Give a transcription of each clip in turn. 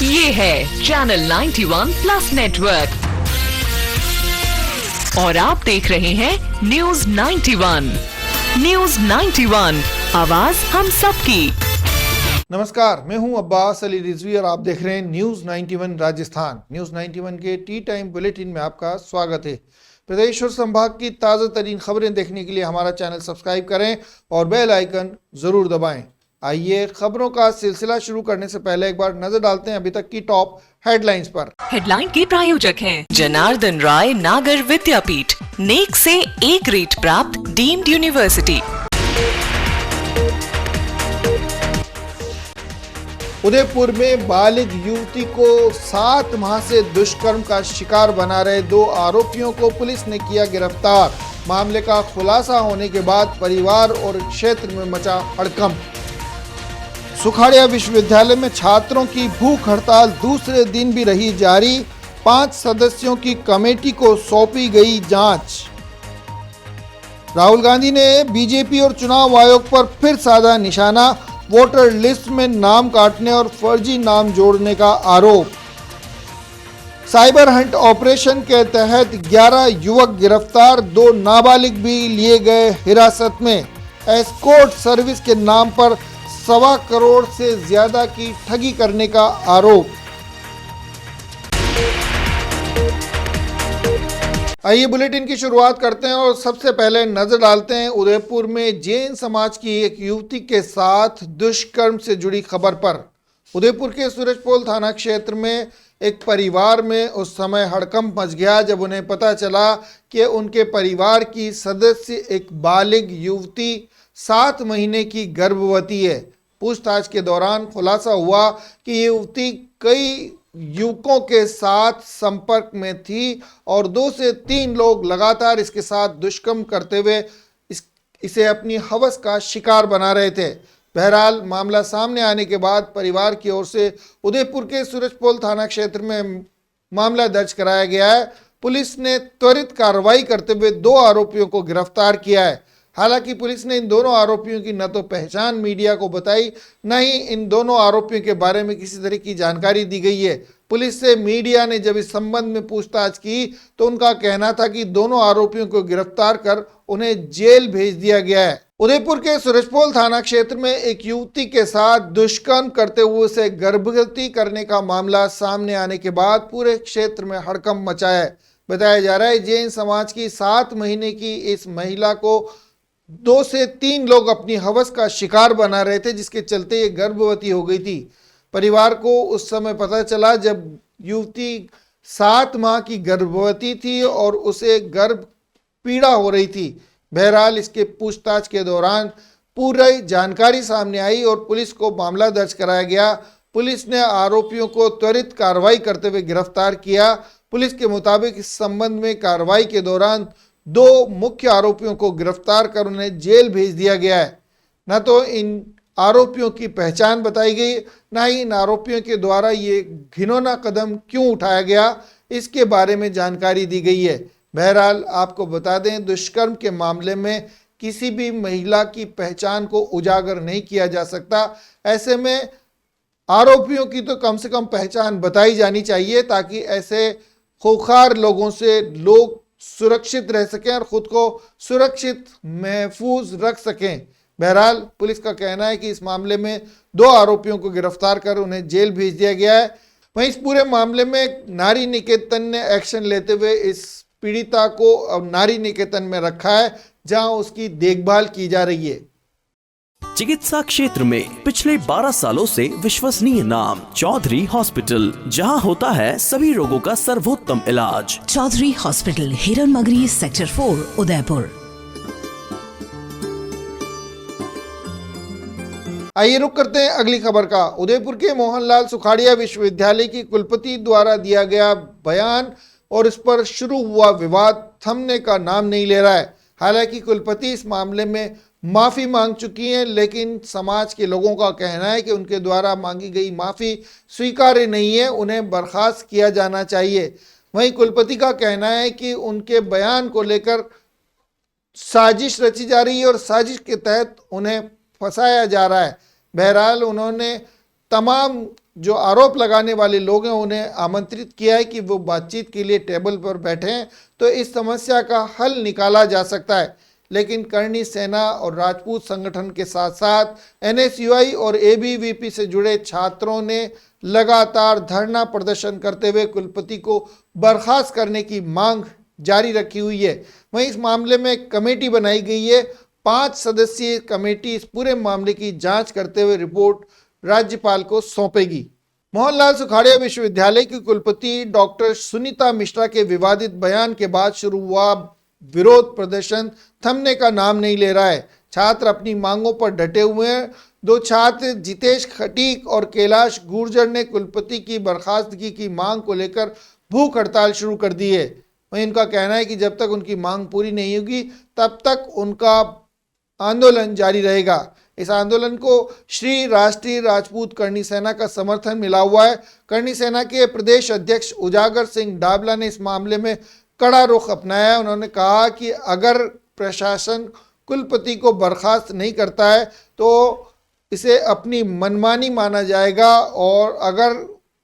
ये है channel 91 plus network और आप देख रहे हैं न्यूज 91। न्यूज 91, आवाज हम सबकी। नमस्कार, मैं हूं अब्बास अली रिजवी और आप देख रहे हैं न्यूज 91 राजस्थान। न्यूज 91 के टी टाइम बुलेटिन में आपका स्वागत है। प्रदेश और संभाग की ताज़ा तरीन खबरें देखने के लिए हमारा चैनल सब्सक्राइब करें और बेल आइकन जरूर दबाएं। आइए खबरों का सिलसिला शुरू करने से पहले एक बार नजर डालते हैं अभी तक की टॉप हेडलाइंस पर। हेडलाइन के प्रायोजक हैं जनार्दन राय नागर विद्यापीठ, नेक से ए ग्रेड प्राप्त डीम्ड यूनिवर्सिटी। उदयपुर में बालिग युवती को 7 माह से दुष्कर्म का शिकार बना रहे 2 आरोपियों को पुलिस ने किया गिरफ्तार। मामले का खुलासा होने के बाद परिवार और क्षेत्र में मचा हड़कंप। सुखाड़िया विश्वविद्यालय में छात्रों की भूख हड़ताल दूसरे दिन भी रही जारी। 5 सदस्यों की कमेटी को सौंपी गई जांच। राहुल गांधी ने बीजेपी और चुनाव आयोग पर फिर साधा निशाना। वोटर लिस्ट में नाम काटने और फर्जी नाम जोड़ने का आरोप। साइबर हंट ऑपरेशन के तहत 11 युवक गिरफ्तार, 2 नाबालिग भी लिए गए हिरासत में। एस्कॉर्ट सर्विस के नाम पर 1.25 करोड़ से ज्यादा की ठगी करने का आरोप। आइए बुलेटिन की शुरुआत करते हैं और सबसे पहले नजर डालते हैं उदयपुर में जैन समाज की एक युवती के साथ दुष्कर्म से जुड़ी खबर पर। उदयपुर के सूरजपोल थाना क्षेत्र में एक परिवार में उस समय हड़कंप मच गया जब उन्हें पता चला कि उनके परिवार की सदस्य एक बालिग युवती 7 महीने की गर्भवती है। पूछताछ के दौरान खुलासा हुआ कि ये युवती कई युवकों के साथ संपर्क में थी और 2 से 3 लोग लगातार इसके साथ दुष्कर्म करते हुए इसे अपनी हवस का शिकार बना रहे थे। बहरहाल मामला सामने आने के बाद परिवार की ओर से उदयपुर के सूरजपोल थाना क्षेत्र में मामला दर्ज कराया गया है। पुलिस ने त्वरित कार्रवाई करते हुए 2 आरोपियों को गिरफ्तार किया है। हालांकि पुलिस ने इन दोनों आरोपियों की न तो पहचान मीडिया को बताई, न ही इन दोनों आरोपियों के बारे में किसी तरह की जानकारी दी गई है। पुलिस से मीडिया ने जब इस संबंध में पूछताछ की तो उनका कहना था कि दोनों आरोपियों को गिरफ्तार कर उन्हें जेल भेज दिया गया है। उदयपुर के सूरजपोल थाना क्षेत्र में एक युवती के साथ दुष्कर्म करते हुए उसे गर्भवती करने का मामला सामने आने के बाद पूरे क्षेत्र में हड़कंप मचा है। बताया जा रहा है जैन समाज की 7 महीने की इस महिला को 2 से 3 लोग अपनी हवस का शिकार बना रहे थे, जिसके चलते ये गर्भवती हो गई थी। परिवार को उस समय पता चला जब युवती 7 माह की गर्भवती थी और उसे गर्भ पीड़ा हो रही थी। बहरहाल इसके पूछताछ के दौरान पूरी जानकारी सामने आई और पुलिस को मामला दर्ज कराया गया। पुलिस ने आरोपियों को त्वरित कार्रवाई करते हुए गिरफ्तार किया। पुलिस के मुताबिक इस संबंध में कार्रवाई के दौरान 2 मुख्य आरोपियों को गिरफ्तार कर उन्हें जेल भेज दिया गया है। न तो इन आरोपियों की पहचान बताई गई, न ही इन आरोपियों के द्वारा ये घिनौना कदम क्यों उठाया गया, इसके बारे में जानकारी दी गई है। बहरहाल आपको बता दें, दुष्कर्म के मामले में किसी भी महिला की पहचान को उजागर नहीं किया जा सकता। ऐसे में आरोपियों की तो कम से कम पहचान बताई जानी चाहिए ताकि ऐसे खूंखार लोगों से लोग सुरक्षित रह सकें और खुद को सुरक्षित महफूज रख सकें। बहरहाल पुलिस का कहना है कि इस मामले में 2 आरोपियों को गिरफ्तार कर उन्हें जेल भेज दिया गया है। वहीं इस पूरे मामले में नारी निकेतन ने एक्शन लेते हुए इस पीड़िता को नारी निकेतन में रखा है, जहां उसकी देखभाल की जा रही है। चिकित्सा क्षेत्र में पिछले 12 सालों से विश्वसनीय नाम चौधरी हॉस्पिटल, जहां होता है सभी रोगों का सर्वोत्तम इलाज। चौधरी हॉस्पिटल, हिरन मगरी, सेक्टर 4, उदयपुर। आइए रुक करते हैं अगली खबर का। उदयपुर के मोहनलाल सुखाड़िया विश्वविद्यालय की कुलपति द्वारा दिया गया बयान और इस पर शुरू हुआ विवाद थमने का नाम नहीं ले रहा है। हालांकि कुलपति इस मामले में माफ़ी मांग चुकी हैं, लेकिन समाज के लोगों का कहना है कि उनके द्वारा मांगी गई माफ़ी स्वीकार्य नहीं है, उन्हें बर्खास्त किया जाना चाहिए। वहीं कुलपति का कहना है कि उनके बयान को लेकर साजिश रची जा रही है और साजिश के तहत उन्हें फंसाया जा रहा है। बहरहाल उन्होंने तमाम जो आरोप लगाने वाले लोग हैं उन्हें आमंत्रित किया है कि वो बातचीत के लिए टेबल पर बैठें तो इस समस्या का हल निकाला जा सकता है। लेकिन करणी सेना और राजपूत संगठन के साथ साथ NSUI और ABVP से जुड़े छात्रों ने लगातार धरना प्रदर्शन करते हुए कुलपति को बर्खास्त करने की मांग जारी रखी हुई है। वहीं इस मामले में एक कमेटी बनाई गई है। 5 सदस्यीय कमेटी इस पूरे मामले की जांच करते हुए रिपोर्ट राज्यपाल को सौंपेगी। मोहनलाल सुखाड़िया विश्वविद्यालय की कुलपति डॉक्टर सुनीता मिश्रा के विवादित बयान के बाद शुरू हुआ विरोध प्रदर्शन थमने का नाम नहीं ले रहा है। छात्र अपनी मांगों पर डटे हुए हैं। 2 छात्र जितेश खटीक और कैलाश गुर्जर ने कुलपति की बर्खास्तगी की मांग को लेकर भूख हड़ताल शुरू कर दी है। वहीं उनका कहना है कि जब तक उनकी मांग पूरी नहीं होगी तब तक उनका आंदोलन जारी रहेगा। इस आंदोलन को श्री राष्ट्रीय राजपूत करणी सेना का समर्थन मिला हुआ है। करणी सेना के प्रदेश अध्यक्ष उजागर सिंह डाबला ने इस मामले में कड़ा रुख अपनाया है। उन्होंने कहा कि अगर प्रशासन कुलपति को बर्खास्त नहीं करता है तो इसे अपनी मनमानी माना जाएगा और अगर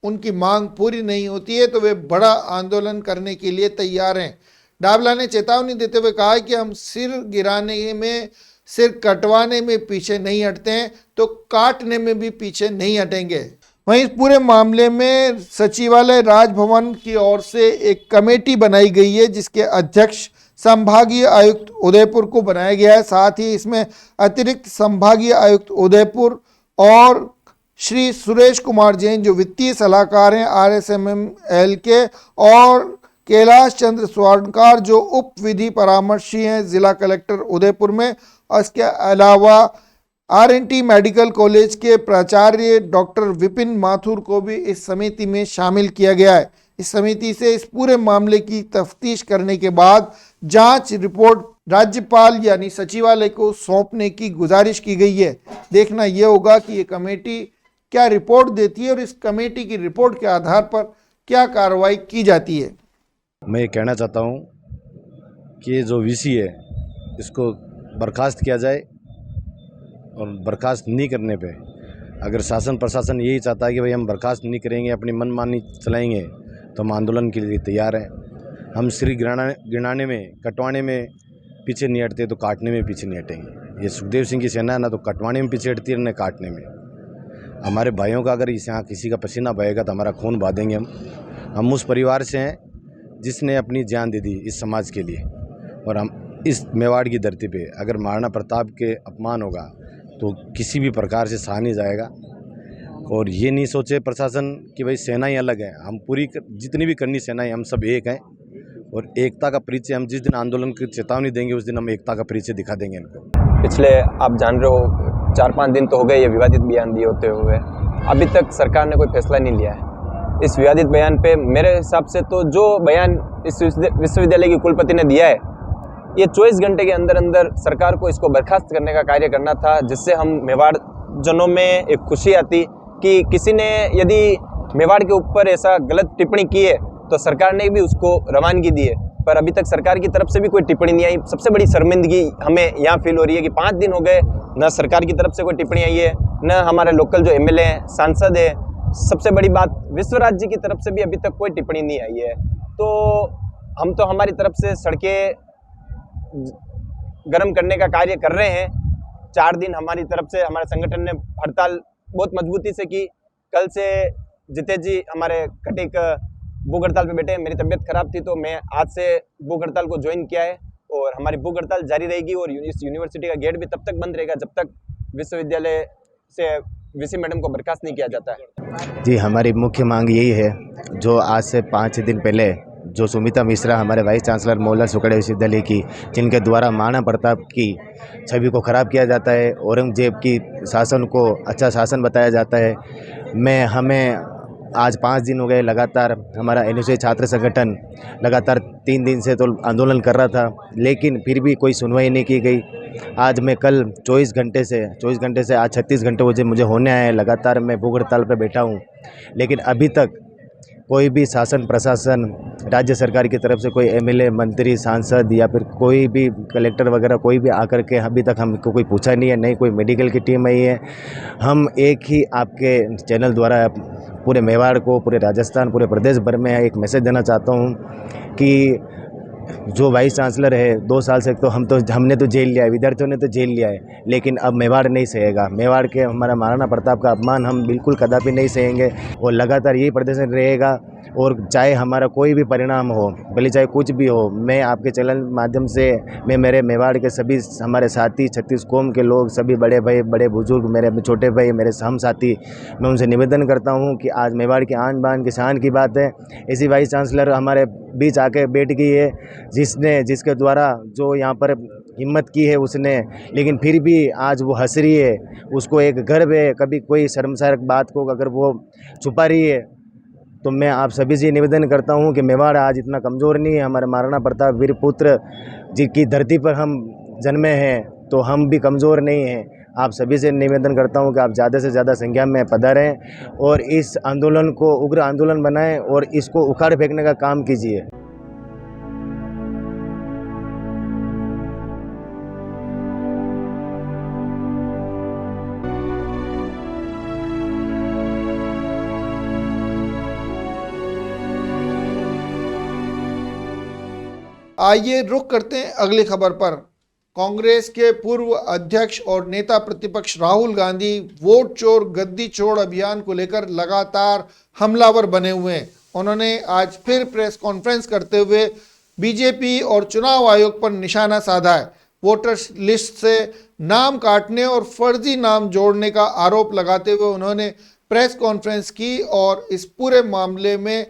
उनकी मांग पूरी नहीं होती है तो वे बड़ा आंदोलन करने के लिए तैयार हैं। डाबला ने चेतावनी देते हुए कहा कि हम सिर गिराने में, सिर कटवाने में पीछे नहीं हटते हैं तो काटने में भी पीछे नहीं हटेंगे। वहीं इस पूरे मामले में सचिवालय राजभवन की ओर से एक कमेटी बनाई गई है जिसके अध्यक्ष संभागीय आयुक्त उदयपुर को बनाया गया है। साथ ही इसमें अतिरिक्त संभागीय आयुक्त उदयपुर और श्री सुरेश कुमार जैन जो वित्तीय सलाहकार हैं RSMML के, और कैलाश चंद्र स्वर्णकार जो उप विधि परामर्शी हैं जिला कलेक्टर उदयपुर में, और इसके अलावा RNT मेडिकल कॉलेज के प्राचार्य डॉक्टर विपिन माथुर को भी इस समिति में शामिल किया गया है। इस समिति से इस पूरे मामले की तफ्तीश करने के बाद जांच रिपोर्ट राज्यपाल यानी सचिवालय को सौंपने की गुजारिश की गई है। देखना यह होगा कि ये कमेटी क्या रिपोर्ट देती है और इस कमेटी की रिपोर्ट के आधार पर क्या कार्रवाई की जाती है। मैं ये कहना चाहता हूँ कि जो VC है इसको बर्खास्त किया जाए और बर्खास्त नहीं करने पे अगर शासन प्रशासन यही चाहता है कि भाई हम बर्खास्त नहीं करेंगे, अपनी मनमानी चलाएंगे, तो हम आंदोलन के लिए तैयार हैं। हम सिर गिराने में, कटवाने में पीछे नहीं हटते तो काटने में पीछे नहीं हटेंगे। ये सुखदेव सिंह की सेना है ना तो कटवाने में पीछे हटती है ना काटने में। हमारे भाइयों का अगर इस यहाँ किसी का पसीना बहेगा तो हमारा खून बहा देंगे। हम उस परिवार से हैं जिसने अपनी जान दे दी इस समाज के लिए, और हम इस मेवाड़ की धरती पे अगर महाराणा प्रताप के अपमान होगा तो किसी भी प्रकार से सहा नहीं जाएगा। और ये नहीं सोचे प्रशासन कि भाई सेना ही अलग है। हम पूरी जितनी भी करनी सेनाएं हम सब एक हैं, और एकता का परिचय हम जिस दिन आंदोलन की चेतावनी देंगे उस दिन हम एकता का परिचय दिखा देंगे इनको। पिछले आप जान रहे हो 4-5 दिन तो हो गए ये विवादित बयान दिए होते हुए, अभी तक सरकार ने कोई फैसला नहीं लिया है इस विवादित बयान पे। मेरे हिसाब से तो जो बयान इस विश्वविद्यालय की कुलपति ने दिया है, ये 24 घंटे के अंदर अंदर सरकार को इसको बर्खास्त करने का कार्य करना था, जिससे हम मेवाड़ जनों में एक खुशी आती कि किसी ने यदि मेवाड़ के ऊपर ऐसा गलत टिप्पणी की है तो सरकार ने भी उसको रवानगी दी है। पर अभी तक सरकार की तरफ से भी कोई टिप्पणी नहीं आई। सबसे बड़ी शर्मिंदगी हमें यहाँ फील हो रही है कि 5 दिन हो गए, न सरकार की तरफ से कोई टिप्पणी आई है, न हमारे लोकल जो MLA हैं, सांसद है, सबसे बड़ी बात विश्व राज्य की तरफ से भी अभी तक कोई टिप्पणी नहीं आई है। तो हम तो हमारी तरफ से सड़कें गर्म करने का कार्य कर रहे हैं। 4 दिन हमारी तरफ से हमारे संगठन ने हड़ताल बहुत मजबूती से की। कल से जितेश जी हमारे कटिक भूख हड़ताल पे बैठे हैं। मेरी तबीयत खराब थी तो मैं आज से भूख हड़ताल को ज्वाइन किया है, और हमारी भूख हड़ताल जारी रहेगी। और इस यूनिवर्सिटी का गेट भी तब तक बंद रहेगा जब तक विश्वविद्यालय से VC मैडम को बर्खास्त नहीं किया जाता है। जी, हमारी मुख्य मांग यही है, जो आज से 5 दिन पहले जो सुमिता मिश्रा हमारे वाइस चांसलर मोहनलाल सुखाड़िया विश्वविद्यालय की, जिनके द्वारा महाराणा प्रताप की छवि को ख़राब किया जाता है, औरंगजेब की शासन को अच्छा शासन बताया जाता है। हमें आज 5 दिन हो गए लगातार, हमारा NSUI छात्र संगठन लगातार 3 दिन से तो आंदोलन कर रहा था, लेकिन फिर भी कोई सुनवाई नहीं की गई। आज मैं कल 24 घंटे से आज 36 घंटे मुझे होने आए। लगातार मैं भूख हड़ताल पर बैठा हूँ, लेकिन अभी तक कोई भी शासन प्रशासन राज्य सरकार की तरफ से कोई MLA, मंत्री, सांसद या फिर कोई भी कलेक्टर वगैरह कोई भी आकर के अभी तक हमको कोई पूछा नहीं है, नहीं कोई मेडिकल की टीम आई है। हम एक ही आपके चैनल द्वारा पूरे मेवाड़ को, पूरे राजस्थान, पूरे प्रदेश भर में एक मैसेज देना चाहता हूँ कि जो वाइस चांसलर है 2 साल से तो हमने तो जेल लिया है, विद्यार्थियों ने तो जेल लिया है, लेकिन अब मेवाड़ नहीं सहेगा। मेवाड़ के हमारा महाराणा प्रताप का अपमान हम बिल्कुल कदापि नहीं सहेंगे और लगातार यही प्रदर्शन रहेगा। और चाहे हमारा कोई भी परिणाम हो, भले चाहे कुछ भी हो, मैं आपके चैनल माध्यम से मैं मेरे मेवाड़ के सभी हमारे साथी, 36 कौम के लोग, सभी बड़े भाई, बड़े बुजुर्ग, मेरे छोटे भाई, मेरे हम साथी, मैं उनसे निवेदन करता हूं कि आज मेवाड़ की आन बान की शान की बात है। ऐसी वाइस चांसलर हमारे बीच आके बैठ गई है जिसके द्वारा जो यहाँ पर हिम्मत की है उसने, लेकिन फिर भी आज वो हंस रही है, उसको एक गर्व है। कभी कोई शर्मसार बात को अगर वो छुपा रही है तो मैं आप सभी से निवेदन करता हूं कि मेवाड़ आज इतना कमज़ोर नहीं है। हमारे महाराणा प्रताप वीर पुत्र जिनकी धरती पर हम जन्मे हैं तो हम भी कमज़ोर नहीं हैं। आप सभी से निवेदन करता हूं कि आप ज़्यादा से ज़्यादा संख्या में पधारें और इस आंदोलन को उग्र आंदोलन बनाएं और इसको उखाड़ फेंकने का काम कीजिए। आइए रुख करते हैं अगली खबर पर। कांग्रेस के पूर्व अध्यक्ष और नेता प्रतिपक्ष राहुल गांधी वोट चोर गद्दी छोड़ अभियान को लेकर लगातार हमलावर बने हुए हैं। उन्होंने आज फिर प्रेस कॉन्फ्रेंस करते हुए बीजेपी और चुनाव आयोग पर निशाना साधा है। वोटर्स लिस्ट से नाम काटने और फर्जी नाम जोड़ने का आरोप लगाते हुए उन्होंने प्रेस कॉन्फ्रेंस की और इस पूरे मामले में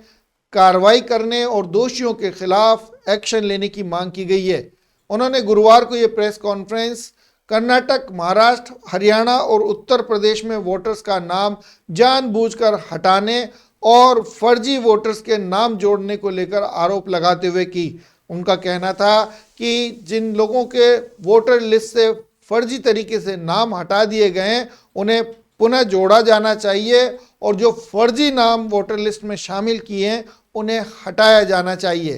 कार्रवाई करने और दोषियों के खिलाफ एक्शन लेने की मांग की गई है। उन्होंने गुरुवार को ये प्रेस कॉन्फ्रेंस कर्नाटक, महाराष्ट्र, हरियाणा और उत्तर प्रदेश में वोटर्स का नाम जानबूझकर हटाने और फर्जी वोटर्स के नाम जोड़ने को लेकर आरोप लगाते हुए की। उनका कहना था कि जिन लोगों के वोटर लिस्ट से फर्जी तरीके से नाम हटा दिए गए हैं उन्हें पुनः जोड़ा जाना चाहिए और जो फर्जी नाम वोटर लिस्ट में शामिल किए हैं उन्हें हटाया जाना चाहिए।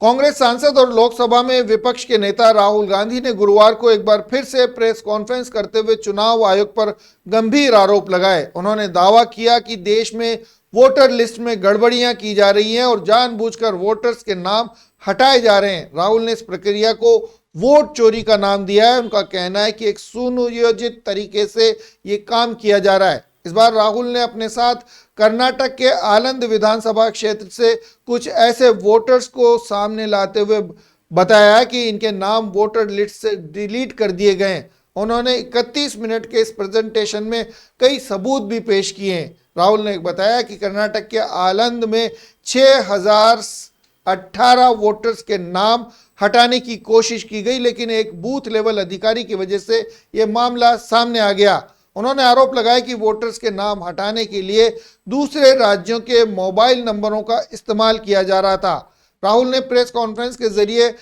कांग्रेस सांसद और लोकसभा में विपक्ष के नेता राहुल गांधी ने गुरुवार को एक बार फिर से प्रेस कॉन्फ्रेंस करते हुए चुनाव आयोग पर गंभीर आरोप लगाए। उन्होंने दावा किया कि देश में वोटर लिस्ट में गड़बड़ियां की जा रही हैं और जानबूझकर वोटर्स के नाम हटाए जा रहे हैं। राहुल ने इस प्रक्रिया को वोट चोरी का नाम दिया है। उनका कहना है कि एक सुनियोजित तरीके से ये काम किया जा रहा है। इस बार राहुल ने अपने साथ कर्नाटक के आनंद विधानसभा क्षेत्र से कुछ ऐसे वोटर्स को सामने लाते हुए बताया कि इनके नाम वोटर लिस्ट से डिलीट कर दिए गए हैं। उन्होंने 31 मिनट के इस प्रेजेंटेशन में कई सबूत भी पेश किए हैं। राहुल ने बताया कि कर्नाटक के आनंद में 6018 वोटर्स के नाम हटाने की कोशिश की गई, लेकिन एक बूथ लेवल अधिकारी की वजह से यह मामला सामने आ गया। उन्होंने आरोप लगाया कि वोटर्स के नाम हटाने के लिए दूसरे राज्यों के मोबाइल नंबरों का इस्तेमाल किया जा रहा था। राहुल ने प्रेस कॉन्फ्रेंस के जरिए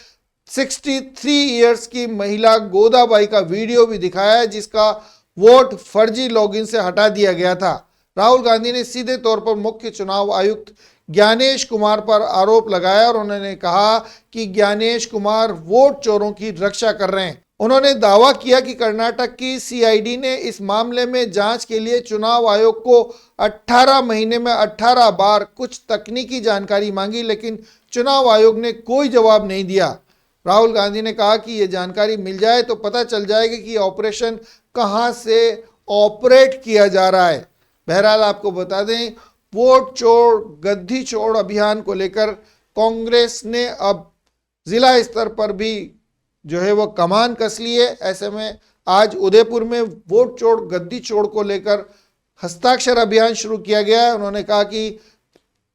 63 इयर्स की महिला गोदाबाई का वीडियो भी दिखाया जिसका वोट फर्जी लॉगिन से हटा दिया गया था। राहुल गांधी ने सीधे तौर पर मुख्य चुनाव आयुक्त ज्ञानेश कुमार पर आरोप लगाया और उन्होंने कहा कि ज्ञानेश कुमार वोट चोरों की रक्षा कर रहे हैं। उन्होंने दावा किया कि कर्नाटक की सीआईडी ने इस मामले में जांच के लिए चुनाव आयोग को 18 महीने में 18 बार कुछ तकनीकी जानकारी मांगी, लेकिन चुनाव आयोग ने कोई जवाब नहीं दिया। राहुल गांधी ने कहा कि ये जानकारी मिल जाए तो पता चल जाएगा कि ऑपरेशन कहां से ऑपरेट किया जा रहा है। बहरहाल आपको बता दें, वोट चोर गद्दी छोड़ अभियान को लेकर कांग्रेस ने अब जिला स्तर पर भी जो है वो कमान कस ली है। ऐसे में आज उदयपुर में वोट चोर गद्दी छोड़ को लेकर हस्ताक्षर अभियान शुरू किया गया है। उन्होंने कहा कि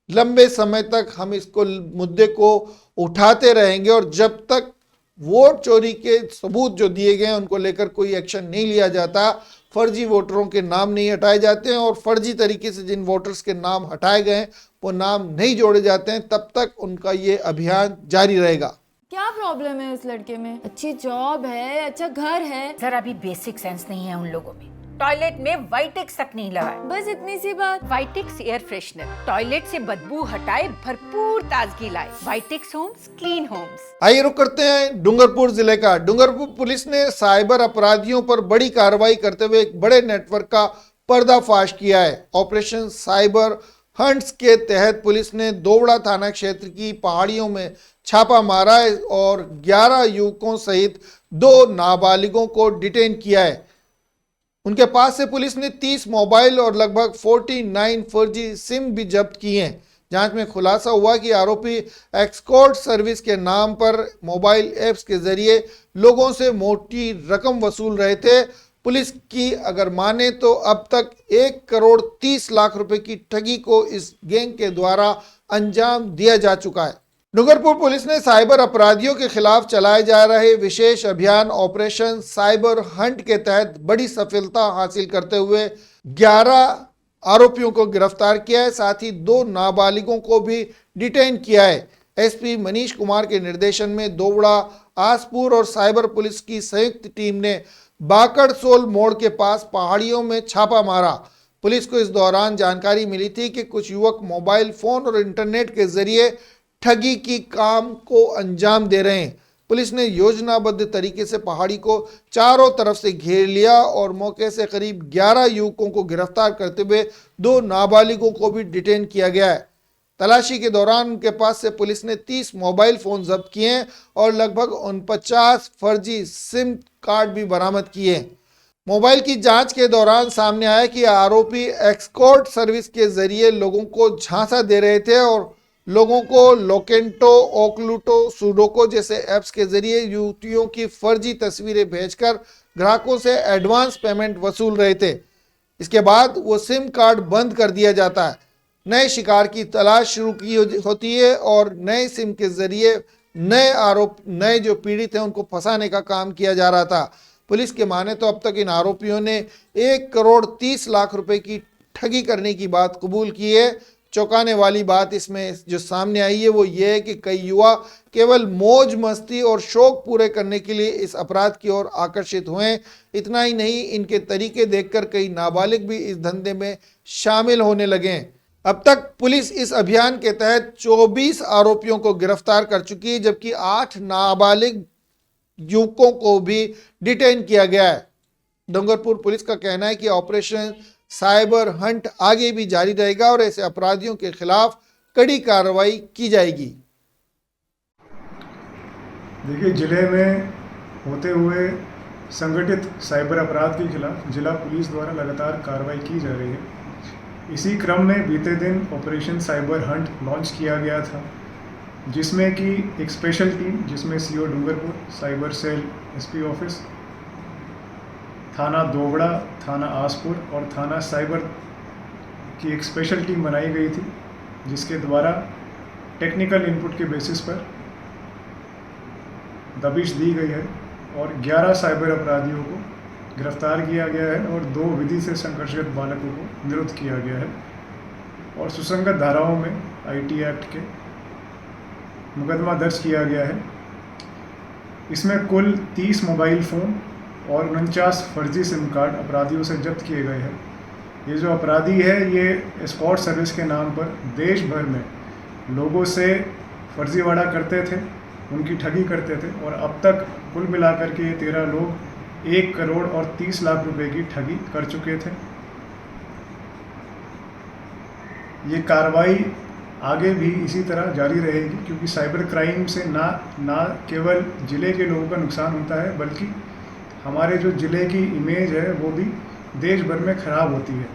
लंबे समय तक हम इसको मुद्दे को उठाते रहेंगे और जब तक वोट चोरी के सबूत जो दिए गए हैं उनको लेकर कोई एक्शन नहीं लिया जाता, फर्जी वोटरों के नाम नहीं हटाए जाते हैं और फर्जी तरीके से जिन वोटर्स के नाम हटाए गए हैं वो नाम नहीं जोड़े जाते हैं, तब तक उनका ये अभियान जारी रहेगा। क्या प्रॉब्लम है उस लड़के में? अच्छी जॉब है, अच्छा घर है, जरा भी बेसिक सेंस नहीं है उन लोगों में। टॉयलेट में वाइटेक्स तक नहीं लगाए, बस इतनी सी बात। वाइटेक्स एयर फ्रेशनर टॉयलेट से बदबू हटाए, भरपूर ताजगी लाए। वाइटेक्स होम्स, क्लीन होम्स। आइए रुक करते हैं डूंगरपुर जिले का। डूंगरपुर पुलिस ने साइबर अपराधियों पर बड़ी कार्रवाई करते हुए एक बड़े नेटवर्क का पर्दाफाश किया है। ऑपरेशन साइबर हंट्स के तहत पुलिस ने दोवड़ा थाना क्षेत्र की पहाड़ियों में छापा मारा है और 11 युवकों सहित 2 नाबालिगों को डिटेन किया है। उनके पास से पुलिस ने 30 मोबाइल और लगभग 49 फर्जी सिम भी जब्त किए हैं। जांच में खुलासा हुआ कि आरोपी एक्सकॉर्ट सर्विस के नाम पर मोबाइल ऐप्स के जरिए लोगों से मोटी रकम वसूल रहे थे। पुलिस की अगर माने तो अब तक 1 करोड़ 30 लाख रुपए की ठगी को इस गैंग के द्वारा अंजाम दिया जा चुका है। डूंगरपुर पुलिस ने साइबर अपराधियों के खिलाफ चलाए जा रहे विशेष अभियान ऑपरेशन साइबर हंट के तहत बड़ी सफलता हासिल करते हुए 11 आरोपियों को गिरफ्तार किया है। साथ ही 2 नाबालिगों को भी डिटेन किया है। एसपी मनीष कुमार के निर्देशन में दोवड़ा, आसपुर और साइबर पुलिस की संयुक्त टीम ने बाकड़सोल मोड़ के पास पहाड़ियों में छापा मारा। पुलिस को इस दौरान जानकारी मिली थी कि कुछ युवक मोबाइल फोन और इंटरनेट के जरिए ठगी की काम को अंजाम दे रहे हैं। पुलिस ने योजनाबद्ध तरीके से पहाड़ी को चारों तरफ से घेर लिया और मौके से करीब 11 युवकों को गिरफ्तार करते हुए 2 नाबालिगों को भी डिटेन किया गया है। तलाशी के दौरान उनके पास से पुलिस ने 30 मोबाइल फोन जब्त किए हैं और लगभग 49 फर्जी सिम कार्ड भी बरामद किए हैं। मोबाइल की जांच के दौरान सामने आया कि आरोपी एक्सकॉर्ट सर्विस के जरिए लोगों को झांसा दे रहे थे और लोगों को लोकेंटो, ओक्लूटो, सुडोको जैसे ऐप्स के जरिए युवतियों की फर्जी तस्वीरें भेजकर ग्राहकों से एडवांस पेमेंट वसूल रहे थे। इसके बाद वो सिम कार्ड बंद कर दिया जाता है। नए शिकार की तलाश शुरू की होती है और नए सिम के जरिए नए जो पीड़ित हैं उनको फंसाने का काम किया जा रहा था। पुलिस के माने तो अब तक इन आरोपियों ने 1 करोड़ 30 लाख रुपए की ठगी करने की बात कबूल की है। चौंकाने वाली बात इसमें जो सामने आई है वो ये है कि कई युवा केवल मौज मस्ती और शौक पूरे करने के लिए इस अपराध की ओर आकर्षित हुए। इतना ही नहीं, इनके तरीके देखकर कई नाबालिग भी इस धंधे में शामिल होने लगे हैं। अब तक पुलिस इस अभियान के तहत 24 आरोपियों को गिरफ्तार कर चुकी है, जबकि 8 नाबालिग युवकों को भी डिटेन किया गया है। डूंगरपुर पुलिस का कहना है कि ऑपरेशन साइबर हंट आगे भी जारी रहेगा और ऐसे अपराधियों के खिलाफ कड़ी कार्रवाई की जाएगी। देखिए, जिले में होते हुए संगठित साइबर अपराध के खिलाफ जिला पुलिस द्वारा लगातार कार्रवाई की जा रही है। इसी क्रम में बीते दिन ऑपरेशन साइबर हंट लॉन्च किया गया था, जिसमें कि एक स्पेशल टीम जिसमें CO Dungarpur, cyber cell SP office, थाना दोवड़ा, थाना आसपुर और थाना साइबर की एक स्पेशल टीम बनाई गई थी, जिसके द्वारा टेक्निकल इनपुट के बेसिस पर दबिश दी गई है और 11 साइबर अपराधियों को गिरफ्तार किया गया है और 2 विधि से संघर्षरत बालकों को निरुद्ध किया गया है और सुसंगत धाराओं में आईटी एक्ट के मुकदमा दर्ज किया गया है। इसमें कुल 30 मोबाइल फ़ोन और 49 फर्जी सिम कार्ड अपराधियों से जब्त किए गए हैं। ये जो अपराधी है ये एस्कॉर्ट सर्विस के नाम पर देश भर में लोगों से फर्जीवाड़ा करते थे, उनकी ठगी करते थे और अब तक कुल मिलाकर के ये 13 लोग 1 करोड़ और 30 लाख रुपए की ठगी कर चुके थे। ये कार्रवाई आगे भी इसी तरह जारी रहेगी, क्योंकि साइबर क्राइम से ना केवल ज़िले के लोगों का नुकसान होता है, बल्कि हमारे जो ज़िले की इमेज है वो भी देश भर में ख़राब होती है।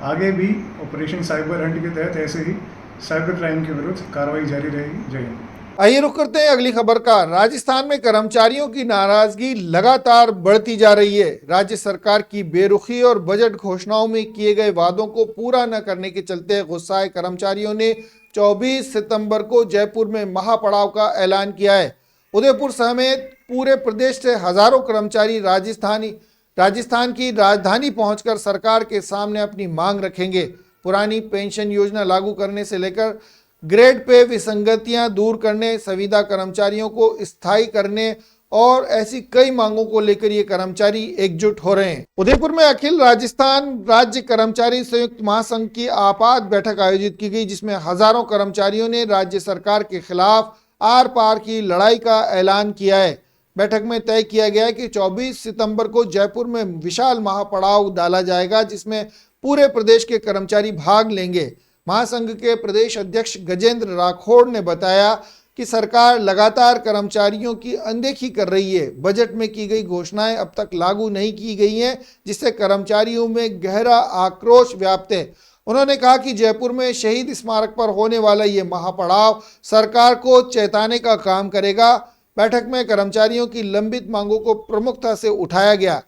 आगे भी ऑपरेशन साइबर हंट के तहत ऐसे ही साइबर क्राइम के विरुद्ध कार्रवाई जारी रहेगी। जय हिंद। आइए रुक करते हैं अगली खबर का। राजस्थान में कर्मचारियों की नाराजगी लगातार बढ़ती जा रही है। राज्य सरकार की बेरुखी और बजट घोषणाओं में किए गए वादों को पूरा न करने के चलते गुस्साए कर्मचारियों ने 24 सितंबर को जयपुर में महापड़ाव का ऐलान किया है। उदयपुर समेत पूरे प्रदेश से हजारों कर्मचारी राजस्थान की राजधानी पहुंचकर सरकार के सामने अपनी मांग रखेंगे। पुरानी पेंशन योजना लागू करने से लेकर ग्रेड पे विसंगतियां दूर करने, संविदा कर्मचारियों को स्थायी करने और ऐसी कई मांगों को लेकर ये कर्मचारी एकजुट हो रहे हैं। उदयपुर में अखिल राजस्थान राज्य कर्मचारी संयुक्त महासंघ की आपात बैठक आयोजित की गई, जिसमें हजारों कर्मचारियों ने राज्य सरकार के खिलाफ आर पार की लड़ाई का ऐलान किया है। बैठक में तय किया गया कि 24 सितंबर को जयपुर में विशाल महापड़ाव डाला जाएगा, जिसमें पूरे प्रदेश के कर्मचारी भाग लेंगे। महासंघ के प्रदेश अध्यक्ष गजेंद्र राठौड़ ने बताया कि सरकार लगातार कर्मचारियों की अनदेखी कर रही है। बजट में की गई घोषणाएं अब तक लागू नहीं की गई हैं, जिससे कर्मचारियों में गहरा आक्रोश व्याप्त है। उन्होंने कहा कि जयपुर में शहीद स्मारक पर होने वाला ये महापड़ाव सरकार को चेताने का काम करेगा। बैठक में कर्मचारियों की लंबित मांगों को प्रमुखता से उठाया गया।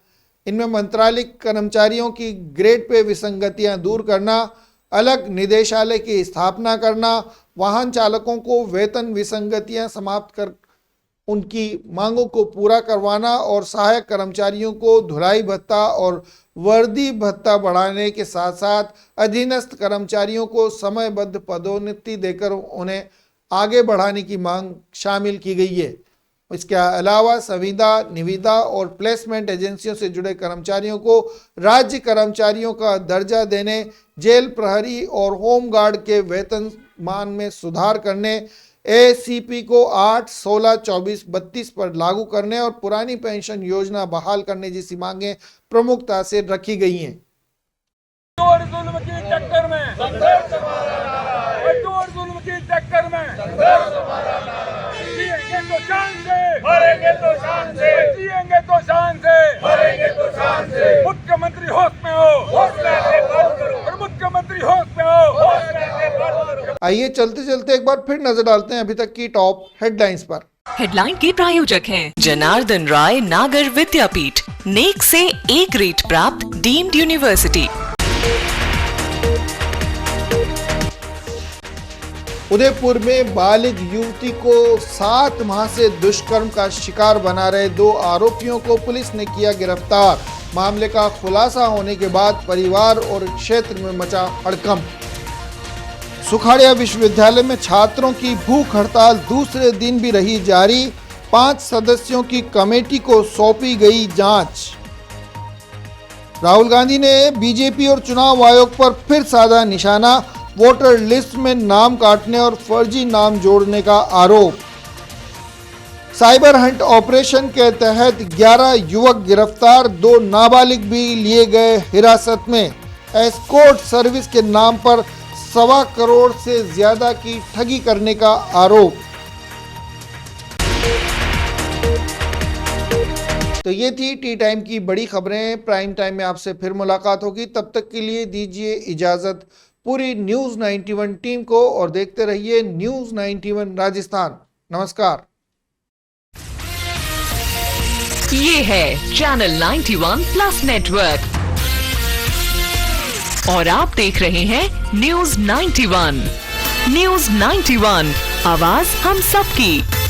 इनमें मंत्रालय कर्मचारियों की ग्रेड पे विसंगतियां दूर करना, अलग निदेशालय की स्थापना करना, वाहन चालकों को वेतन विसंगतियां समाप्त कर उनकी मांगों को पूरा करवाना और सहायक कर्मचारियों को धुलाई भत्ता और वर्दी भत्ता बढ़ाने के साथ साथ अधीनस्थ कर्मचारियों को समयबद्ध पदोन्नति देकर उन्हें आगे बढ़ाने की मांग शामिल की गई है। इसके अलावा संविदा, निविदा और प्लेसमेंट एजेंसियों से जुड़े कर्मचारियों को राज्य कर्मचारियों का दर्जा देने, जेल प्रहरी और होमगार्ड के वेतन मान में सुधार करने, एसीपी को 8, 16, 24, 32 पर लागू करने और पुरानी पेंशन योजना बहाल करने जैसी मांगें प्रमुखता से रखी गई हैं। मुख्यमंत्री होश में हो, मुख्यमंत्री होश में हो। आइए चलते चलते एक बार फिर नजर डालते हैं अभी तक की टॉप हेडलाइंस पर। हेडलाइन के प्रायोजक हैं जनार्दन राय नागर विद्यापीठ, नेक से ए ग्रेड प्राप्त डीम्ड यूनिवर्सिटी। उदयपुर में बालिग युवती को 7 माह से दुष्कर्म का शिकार बना रहे 2 आरोपियों को पुलिस ने किया गिरफ्तार। मामले का खुलासा होने के बाद परिवार और क्षेत्र में मचा हड़कंप। सुखाड़िया विश्वविद्यालय में छात्रों की भूख हड़ताल दूसरे दिन भी रही जारी। 5 सदस्यों की कमेटी को सौंपी गई जांच। राहुल गांधी ने बीजेपी और चुनाव आयोग पर फिर साधा निशाना। वोटर लिस्ट में नाम काटने और फर्जी नाम जोड़ने का आरोप। साइबर हंट ऑपरेशन के तहत 11 युवक गिरफ्तार, 2 नाबालिग भी लिए गए हिरासत में। एस्कॉर्ट सर्विस के नाम पर 1.25 करोड़ से ज्यादा की ठगी करने का आरोप। तो ये थी टी टाइम की बड़ी खबरें। प्राइम टाइम में आपसे फिर मुलाकात होगी, तब तक के लिए दीजिए इजाजत पूरी न्यूज़ 91 टीम को और देखते रहिए न्यूज़ 91 राजस्थान। नमस्कार। ये है चैनल 91 प्लस नेटवर्क और आप देख रहे हैं न्यूज़ 91। न्यूज़ 91, आवाज हम सबकी।